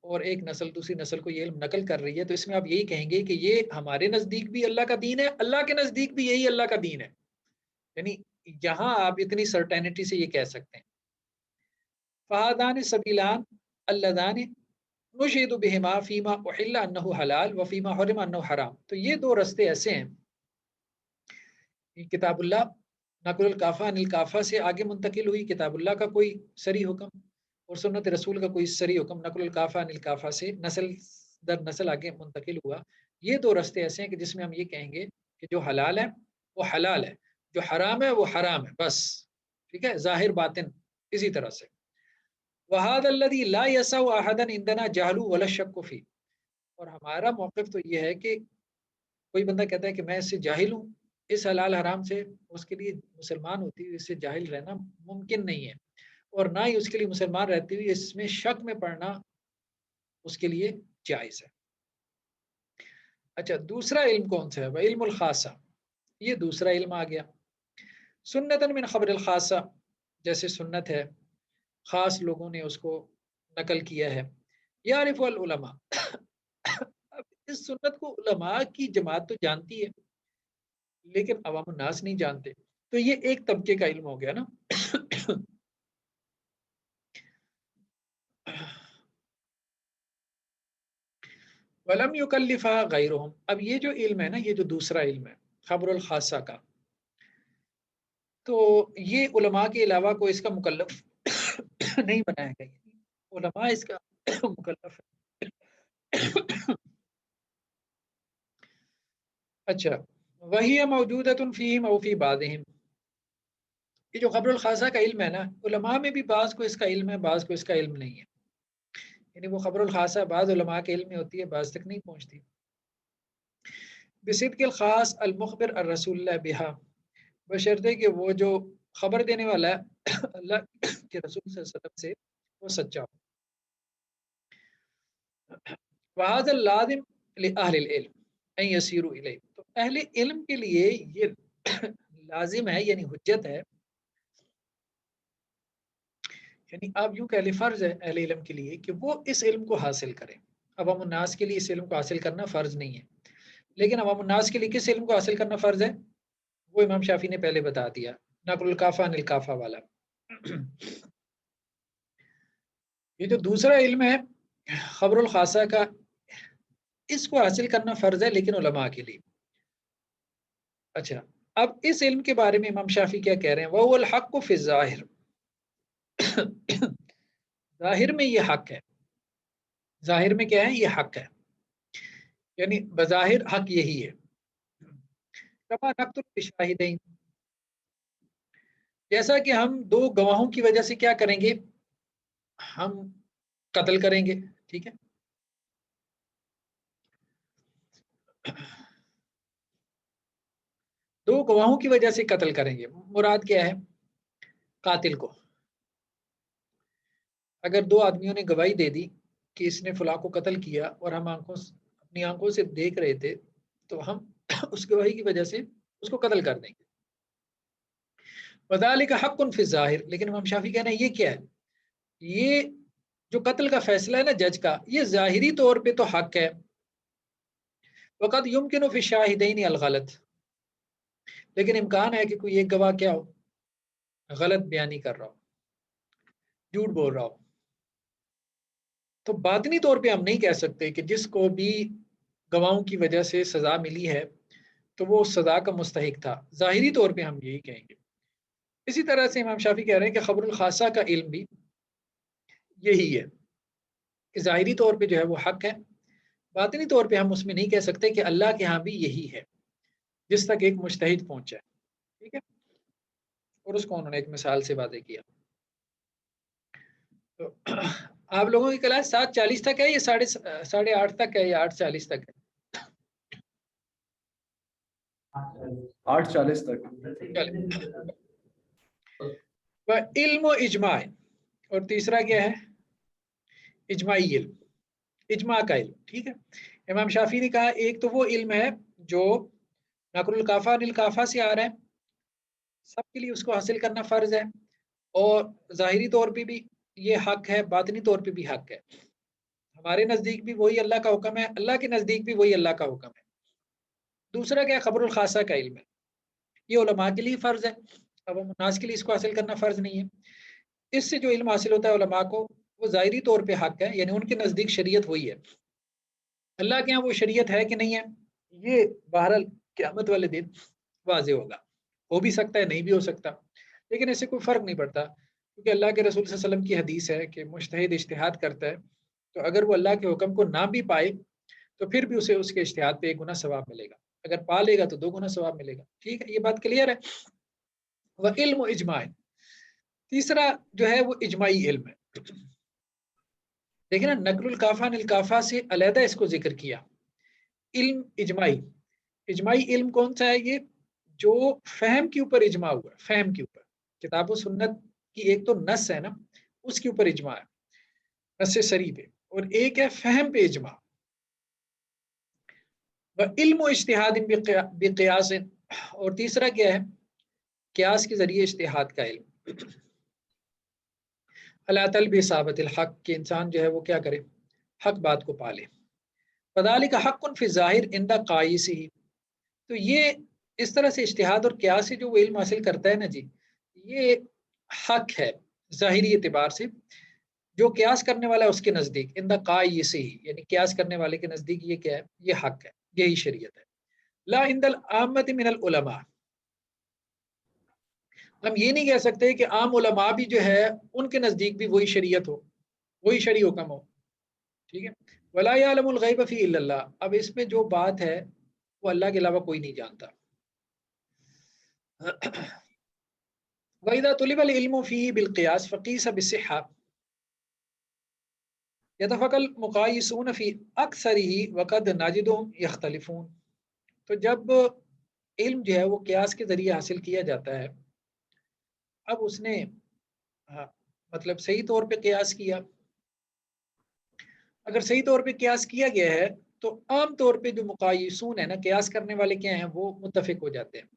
اور ایک نسل دوسری نسل کو یہ علم نقل کر رہی ہے، تو اس میں آپ یہی کہیں گے کہ یہ ہمارے نزدیک بھی اللہ کا دین ہے، اللہ کے نزدیک بھی یہی اللہ کا دین ہے۔ یعنی یہاں آپ اتنی سرٹینٹی سے یہ کہہ سکتے ہیں فہادان سبیلان اللذان نشہد بہما فیما احل انہ حلال وفیما حرم انہ حرام۔ تو یہ دو رستے ایسے ہیں، کتاب اللہ نقل الکافہ عن الکافہ سے آگے منتقل ہوئی، کتاب اللہ کا کوئی صریح حکم اور سنت رسول کا کوئی صریح حکم نقل الکافہ عن الکافہ سے نسل در نسل آگے منتقل ہوا۔ یہ دو رستے ایسے ہیں کہ جس میں ہم یہ کہیں گے کہ جو حلال ہے وہ حلال ہے، جو حرام ہے وہ حرام ہے، بس ٹھیک ہے، ظاہر باطن اسی طرح سے۔ وَهَذَا الَّذِي لَا يَسَعُ أَحَدًا عِندَنَا جَهْلُ وَلَا الشَّكُّ فِيهِ، اور ہمارا موقف تو یہ ہے کہ کوئی بندہ کہتا ہے کہ میں اس سے جاہل ہوں، اس حلال حرام سے، اس کے لیے مسلمان ہوتی ہوئی اس سے جاہل رہنا ممکن نہیں ہے، اور نہ ہی اس کے لیے مسلمان رہتی ہوئی اس میں شک میں پڑنا اس کے لیے جائز ہے۔ اچھا دوسرا علم کون سا ہے؟ وہ علم الخاصہ، یہ دوسرا علم آ گیا۔ سنتاً من خبر الخاصہ، جیسے سنت ہے، خاص لوگوں نے اس کو نقل کیا ہے۔ یعرف العلماء، اب اس سنت کو علماء کی جماعت تو جانتی ہے لیکن عوام الناس نہیں جانتے، تو یہ ایک طبقے کا علم ہو گیا نا۔ ولم یکلفھا غیرہم، اب یہ جو علم ہے نا، یہ جو دوسرا علم ہے خبر الخاصہ کا، تو یہ علماء کے علاوہ کوئی اس کا مکلف نہیں بنایا گیا، علماء اس کا مکلف ہے۔ اچھا وہی موجودۃ فیہم او فی بعضہم، یہ جو خبر الخاصہ کا علم ہے نا، علماء میں بھی بعض کو اس کا علم ہے، بعض کو اس کا علم نہیں ہے، یعنی وہ خبر الخاصہ بعض علماء کے علم میں ہوتی ہے، بعض تک نہیں پہنچتی۔ بصدق الخاص المخبر الرسول اللہ بہا، بشرطے کہ وہ جو خبر دینے والا ہے اللہ کے رسول صلی اللہ علیہ وسلم سے وہ سچا ہو۔ وهذا اللازم لأہل العلم ان يسيروا الیہ، تو اہل علم کے لیے یہ لازم ہے، یعنی حجت ہے، یعنی آپ یوں کہہ لیں فرض ہے اہل علم کے لیے کہ وہ اس علم کو حاصل کریں۔ عوام الناس کے لیے اس علم کو حاصل کرنا فرض نہیں ہے، لیکن عوام الناس کے لیے کس علم کو حاصل کرنا فرض ہے؟ وہ امام شافعی نے پہلے بتا دیا، نقل الکافہ عن الکافہ والا۔ یہ جو دوسرا علم ہے خبر الخاصہ کا، اس کو حاصل کرنا فرض ہے لیکن علماء کے لیے۔ اچھا اب اس علم کے بارے میں امام شافعی کیا کہہ رہے ہیں؟ وَهُوَ الْحَقُّ فِي الظَّاهِرِ، ظاہر میں یہ حق ہے، ظاہر میں کیا ہے؟ یہ حق ہے، یعنی بظاہر حق یہی ہے۔ کما نقتل بشاہدین، جیسا کہ ہم دو گواہوں کی وجہ سے کیا کریں گے؟ ہم قتل کریں گے، ٹھیک ہے؟ دو گواہوں کی وجہ سے قتل کریں گے، مراد کیا ہے؟ قاتل کو، اگر دو آدمیوں نے گواہی دے دی کہ اس نے فلاں کو قتل کیا اور ہم اپنی آنکھوں سے دیکھ رہے تھے، تو ہم اس گواہی کی وجہ سے اس کو قتل کر دیں گے۔ وذالک حق فی الظاہر، لیکن امام شافعی کہنا ہے یہ کیا ہے؟ یہ جو قتل کا فیصلہ ہے نا جج کا، یہ ظاہری طور پہ تو حق ہے، وقد یمکن فی الشاہدین الغلط، لیکن امکان ہے کہ کوئی ایک گواہ کیا ہو؟ غلط بیانی کر رہا ہو، جھوٹ بول رہا ہو۔ تو باطنی طور پہ ہم نہیں کہہ سکتے کہ جس کو بھی گواہوں کی وجہ سے سزا ملی ہے تو وہ سزا کا مستحق تھا، ظاہری طور پہ ہم یہی کہیں گے۔ اسی طرح سے امام شافعی کہہ رہے ہیں کہ خبر الخاصہ کا علم بھی یہی ہے کہ ظاہری طور پہ جو ہے وہ حق ہے، باطنی طور پہ ہم اس میں نہیں کہہ سکتے کہ اللہ کے ہاں بھی یہی ہے، جس تک ایک مجتہد پہنچا ہے، ٹھیک ہے، اور اس کو انہوں نے ایک مثال سے واضح کیا۔ تو آپ لوگوں کی کلاس 7:40 تک ہے یا 8:30 تک ہے یا 8:40 تک ہے؟ 8:40 تک۔ علم و اجماع، اور تیسرا کیا ہے؟ اجماعی علم، اجماع کا علم، ٹھیک ہے۔ امام شافعی نے کہا ایک تو وہ علم ہے جو نقل الکافہ عن الکافہ سے آ رہا ہے، سب کے لیے اس کو حاصل کرنا فرض ہے، اور ظاہری طور پہ بھی یہ حق ہے، باطنی طور پہ بھی حق ہے، ہمارے نزدیک بھی وہی اللہ کا حکم ہے، اللہ کے نزدیک بھی وہی اللہ کا حکم ہے۔ دوسرا کیا ہے؟ خبر الخاصہ کا علم ہے، یہ علماء کے لیے فرض ہے، اب الناس کے لیے اس کو حاصل کرنا فرض نہیں ہے۔ اس سے جو علم حاصل ہوتا ہے علماء کو، وہ ظاہری طور پہ حق ہے، یعنی ان کے نزدیک شریعت وہی ہے، اللہ کے یہاں وہ شریعت ہے کہ نہیں ہے، یہ بہرحال قیامت والے دن واضح ہوگا، ہو بھی سکتا ہے نہیں بھی ہو سکتا، لیکن اس سے کوئی فرق نہیں پڑتا، کیونکہ اللہ کے رسول صلی اللہ علیہ وسلم کی حدیث ہے کہ مجتہد اجتہاد کرتا ہے، تو اگر وہ اللہ کے حکم کو نہ بھی پائے تو پھر بھی اسے اس کے اجتہاد پہ 1 گنا ثواب ملے گا، اگر پا لے گا تو 2 گنا ثواب ملے گا، ٹھیک ہے، یہ بات کلیئر ہے۔ وہ علم و اجماع، تیسرا جو ہے وہ اجماعی علم ہے، دیکھیں نا، نقل الکافہ عن الکافہ سے علیحدہ اس کو ذکر کیا، علم اجماعی، اجماعی علم کون سا ہے؟ یہ جو فہم کے اوپر اجماع ہوا ہے، فہم کے اوپر، کتاب و سنت کی ایک تو نص ہے نا، اس کے اوپر اجماع ہے، نص صریح پہ، اور ایک ہے فہم پہ اجماع۔ علم و اجتہاد بقیاس، اور تیسرا کیا ہے؟ قیاس کے ذریعے اجتہاد کا علم۔ اللہ طلب ثابت الحق، کہ انسان جو ہے وہ کیا کرے؟ حق بات کو پالے۔ فذالک حق فی الظاہر عند قائس ہی، تو یہ اس طرح سے اجتہاد اور قیاس سے جو وہ علم حاصل کرتا ہے نا جی، یہ حق ہے ظاہری اعتبار سے، جو قیاس کرنے والا ہے اس کے نزدیک، عند قائس ہی، یعنی قیاس کرنے والے کے نزدیک یہ کیا ہے؟ یہ حق ہے، یہی شریعت ہے۔ لا عند العامۃ من العلماء، ہم یہ نہیں کہہ سکتے کہ عام علماء بھی جو ہے ان کے نزدیک بھی وہی شریعت ہو، وہی شرعی حکم ہو، ٹھیک ہے۔ ولا یعلم الغیب فی الا اللہ، اب اس میں جو بات ہے وہ اللہ کے علاوہ کوئی نہیں جانتا۔ وَإِذَا طُلِبَ الْعِلْمُ فِيهِ بِالْقِيَاسِ فَقِيسَ بِالصِّحَّةِ يَتَفَقَّ الْمُقَایِسُونَ فِي أَكْثَرِهِ وَقَدْ نَجِدُهُمْ يَخْتَلِفُونَ، تو جب علم جو ہے وہ قیاس کے ذریعے حاصل کیا جاتا ہے، اب اس نے مطلب صحیح طور پہ قیاس کیا، اگر صحیح طور پہ قیاس کیا گیا ہے تو عام طور پہ جو مقایسون ہیں نا، قیاس کرنے والے کیا ہیں؟ وہ متفق ہو جاتے ہیں،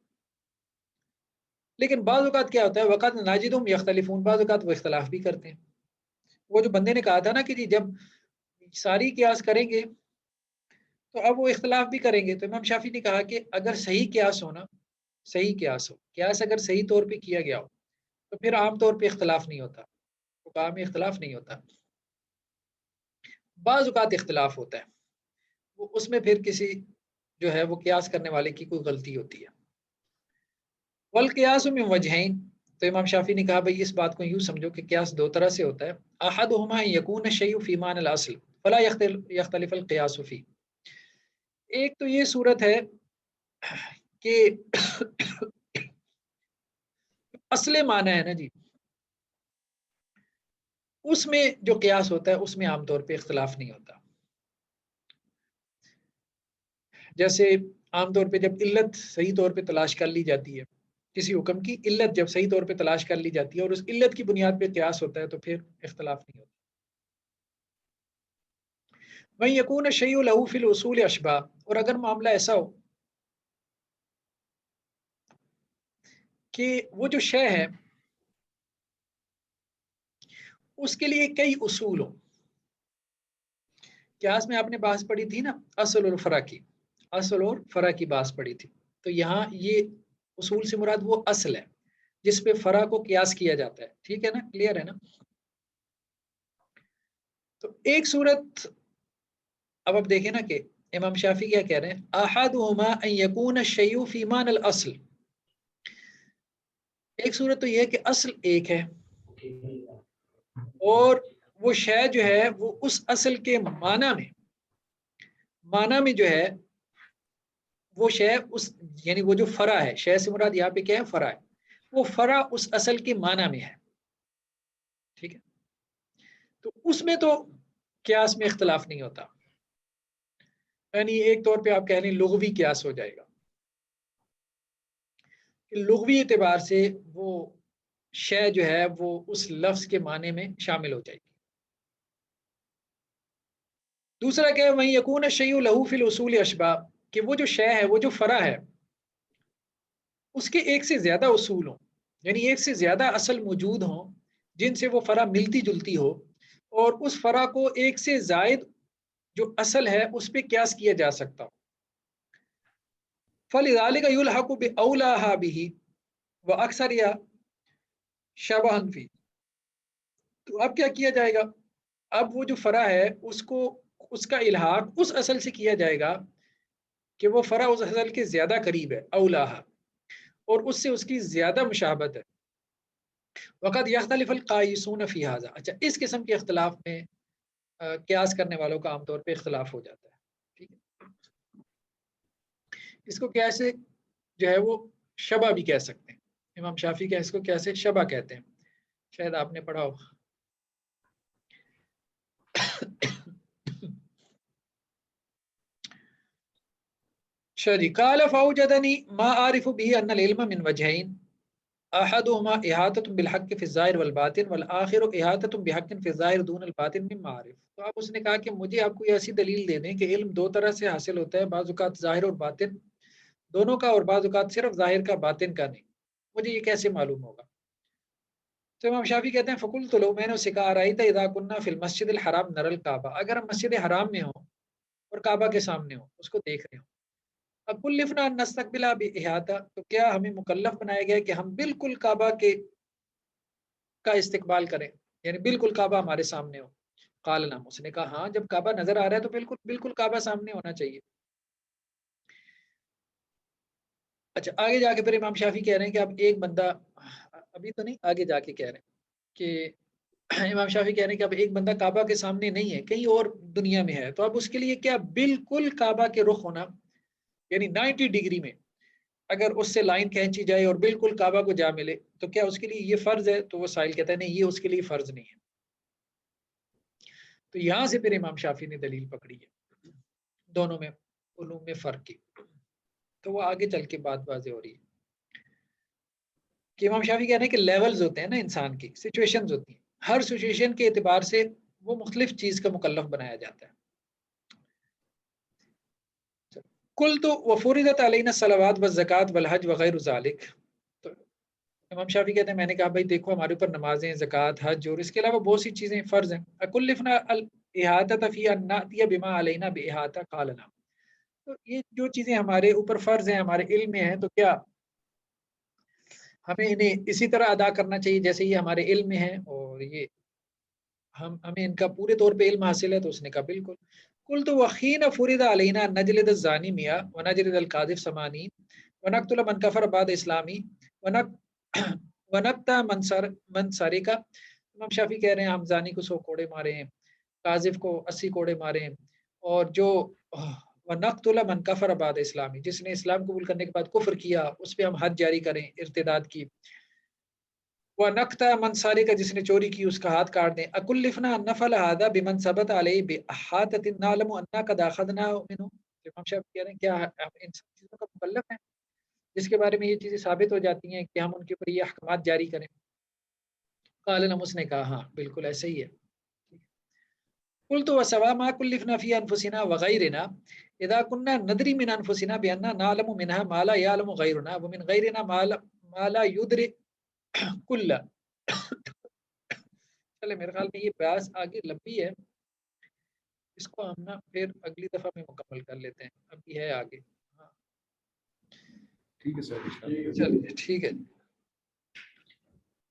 لیکن بعض اوقات کیا ہوتا ہے؟ وقت ناجدہم یختلفون، بعض اوقات وہ اختلاف بھی کرتے ہیں۔ وہ جو بندے نے کہا تھا نا کہ جی جب ساری قیاس کریں گے تو اب وہ اختلاف بھی کریں گے، تو امام شافعی نے کہا کہ اگر صحیح قیاس ہو نا، صحیح قیاس ہو، قیاس اگر صحیح طور پہ کیا گیا ہو تو پھر عام طور پہ اختلاف نہیں ہوتا، فقہاء میں اختلاف نہیں ہوتا، بعض اوقات اختلاف ہوتا ہے، وہ اس میں پھر کسی جو ہے وہ قیاس کرنے والے کی کوئی غلطی ہوتی ہے۔ والقیاس من وجہین، تو امام شافعی نے کہا بھئی اس بات کو یوں سمجھو کہ قیاس 2 طرح سے ہوتا ہے، احدہما ان یکون الشیء فی معنی الاصل فلا یختلف القیاس فی، ایک تو یہ صورت ہے کہ اصل معنی ہے نا جی، اس میں جو قیاس ہوتا ہے اس میں عام طور پہ اختلاف نہیں ہوتا، جیسے عام طور پہ جب علت صحیح طور پہ تلاش کر لی جاتی ہے، کسی حکم کی علت جب صحیح طور پہ تلاش کر لی جاتی ہے اور اس علت کی بنیاد پہ قیاس ہوتا ہے تو پھر اختلاف نہیں ہوتا۔ وَإِن يَكُونَ الشَّيْءُ لَهُ فِي الْأُصُولِ أَشْبَاهٌ، اور اگر معاملہ ایسا ہو کہ وہ جو شے ہے اس کے لیے کئی اصول ہوں، قیاس میں آپ نے بحث پڑھی تھی نا اصل اور فرع کی، اصل اور فرع کی بحث پڑھی تھی، تو یہاں یہ اصول سے مراد وہ اصل ہے جس پہ فرع کو قیاس کیا جاتا ہے، ٹھیک ہے نا، کلیئر ہے نا۔ تو ایک صورت اب آپ دیکھیں نا کہ امام شافعی کیا کہہ رہے ہیں، احدہما ان یکون الشیء فی معنی الاصل، ایک صورت تو یہ ہے کہ اصل ایک ہے اور وہ شے جو ہے وہ اس اصل کے معنی میں جو ہے وہ شے اس یعنی وہ جو فرع ہے، شے سے مراد یہاں پہ کیا ہے؟ فرع ہے، وہ فرع اس اصل کے معنی میں ہے، ٹھیک ہے؟ تو اس میں تو قیاس میں اختلاف نہیں ہوتا، یعنی ایک طور پہ آپ کہہ لیں لغوی قیاس ہو جائے گا کہ لغوی اعتبار سے وہ شے جو ہے وہ اس لفظ کے معنی میں شامل ہو جائے گی۔ دوسرا کہ وہیں یکون الشیء لہو فی الاصول اشباہ، کہ وہ جو شے ہے، وہ جو فرع ہے، اس کے ایک سے زیادہ اصول ہوں، یعنی ایک سے زیادہ اصل موجود ہوں جن سے وہ فرع ملتی جلتی ہو، اور اس فرع کو ایک سے زائد جو اصل ہے اس پہ قیاس کیا جا سکتا ہو۔ فَلِذَلِكَ يُلْحَقُ بِأَوْلَاهَا بِهِ وَأَكْثَرِهَا شَبَهًا فِيهِ۔ تو اب کیا کیا جائے گا؟ اب وہ جو فرع ہے اس کو اس کا الحاق اس اصل سے کیا جائے گا کہ وہ فرع اس اصل کے زیادہ قریب ہے، اولاها، اور اس سے اس کی زیادہ مشابہت ہے۔ وقد يختلف القائسون في هذا، اچھا اس قسم کے اختلاف میں قیاس کرنے والوں کا عام طور پہ اختلاف ہو جاتا ہے، ٹھیک ہے؟ اس کو کیسے جو ہے وہ شبہ بھی کہہ سکتے ہیں، امام شافعی کا اس کو کیسے شبہ کہتے ہیں، شاید آپ نے پڑھا ہو۔ شری قال فوجدنی ما عارف به ان العلم من وجهين احدهما احاطة بالحق في الظاہر والباطن والآخر احاطة بحق في الظاہر دون الباطن من معارف۔ تو اب اس نے کہا کہ مجھے آپ کوئی ایسی دلیل دے دیں کہ علم دو طرح سے حاصل ہوتا ہے، بعض اوقات ظاہر اور باطن دونوں کا، اور بعض اوقات صرف ظاہر کا باطن کا نہیں، مجھے یہ کیسے معلوم ہوگا؟ تو امام شافعی کہتے ہیں فقلت لو، میں نے اسے کہا رأیت اذا كنا في المسجد الحرام نرى الكعبہ، اگر ہم مسجد حرام میں ہوں اور کعبہ کے سامنے ہوں، اس کو دیکھ رہے ہوں، اکلفنا ان نستقبل باحاطہ، تو کیا ہمیں مکلف بنایا گیا کہ ہم بالکل کعبہ کا استقبال کریں، یعنی بالکل کعبہ ہمارے سامنے ہو؟ قال نعم، اس نے کہا ہاں، جب کعبہ نظر آ رہا ہے تو بالکل بالکل کعبہ سامنے ہونا چاہیے۔ اچھا آگے جا کے پھر امام شافعی کہہ رہے ہیں کہ اب ایک بندہ، ابھی تو نہیں، آگے جا کے کہہ رہے ہیں کہ امام شافعی کہہ رہے ہیں کہ اب ایک بندہ کعبہ کے سامنے نہیں ہے، کہیں اور دنیا میں ہے، تو اب اس کے لیے کیا بالکل کعبہ کے رخ ہونا، یعنی 90 ڈگری میں اگر اس سے لائن کھینچی جائے اور بالکل کعبہ کو جا ملے تو کیا اس کے لیے یہ فرض ہے؟ تو وہ سائل کہتا ہے نہیں، یہ اس کے لیے فرض نہیں ہے۔ تو یہاں سے پھر امام شافعی نے دلیل پکڑی ہے دونوں میں علوم میں فرق کی، تو وہ آگے چل کے بات واضح ہو رہی ہے کہ امام شافعی کہہ رہے ہیں کہ لیولز ہوتے ہیں نا انسان کی، سچویشنز ہوتی ہیں، ہر سچویشن کے اعتبار سے وہ مختلف چیز کا مکلف بنایا جاتا ہے۔ کل تو وفرضت علینا الصلوات والزکوٰۃ والحج وغیر ذالک، تو امام شافعی کہتے ہیں میں نے کہا بھائی دیکھو ہمارے اوپر نمازیں، زکوٰۃ، حج اور اس کے علاوہ بہت سی چیزیں فرض ہیں۔ اکلفنا الاحاطۃ فی ان نأتی بما علینا باحاطہ قال نعم، تو یہ جو چیزیں ہمارے اوپر فرض ہیں، ہمارے علم میں ہیں، تو کیا ہمیں انہیں اسی طرح ادا کرنا چاہیے جیسے یہ ہمارے علم میں ہیں، اور یہ ہمیں ان کا پورے طور پہ علم حاصل ہے؟ تو اس نے کہا بالکل۔ قلت وحین فرض علینا نجلد الزانی 100 ونجلد القاذف 80 ونقتل من کفر بعد اسلامی ونقطع من سرق، امام شافعی کہہ رہے ہیں ہم زانی کو 100 کوڑے مارے ہیں، قاذف کو 80 کوڑے مارے ہیں، اور جو ونقتل من کفر بعد اسلامی، جس نے اسلام قبول کرنے کے بعد کفر کیا اس پہ ہم حد جاری کریں، ارتداد کی، وہ نقطہ منصاری کا جس نے چوری کی اس کا ہاتھ کاٹ دیں۔ اکلفنا نفل هذا بمن ثبت علیہ باحاطۃ نعلم اننا قد اخذنا منه، امام شافعی کہہ رہے ہیں کیا ہم ان سب چیزوں کا مکلف ہیں جس کے بارے میں یہ چیزیں ثابت ہو جاتی ہیں کہ ہم ان کے اوپر یہ احکامات جاری کریں؟ قال نعم، اس نے کہا ہاں بالکل ایسا ہی ہے۔ قلت وسوا ما كلفنا في انفسنا وغيرنا اذا كنا ندري من انفسنا باننا نعلم منها ما لا يعلم غيرنا ومن غيرنا ما لا يدرك کل چلے میرے خیال میں یہ بحث آگے لمبی ہے، اس کو ہم نا پھر اگلی دفعہ میں مکمل کر لیتے ہیں، ابھی ہے آگے۔ ہاں ٹھیک ہے سر، چلیے ٹھیک ہے۔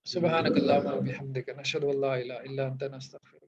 سبحانک اللہم و بحمدک نشہد ان لا الہ الا انت نستغفرک۔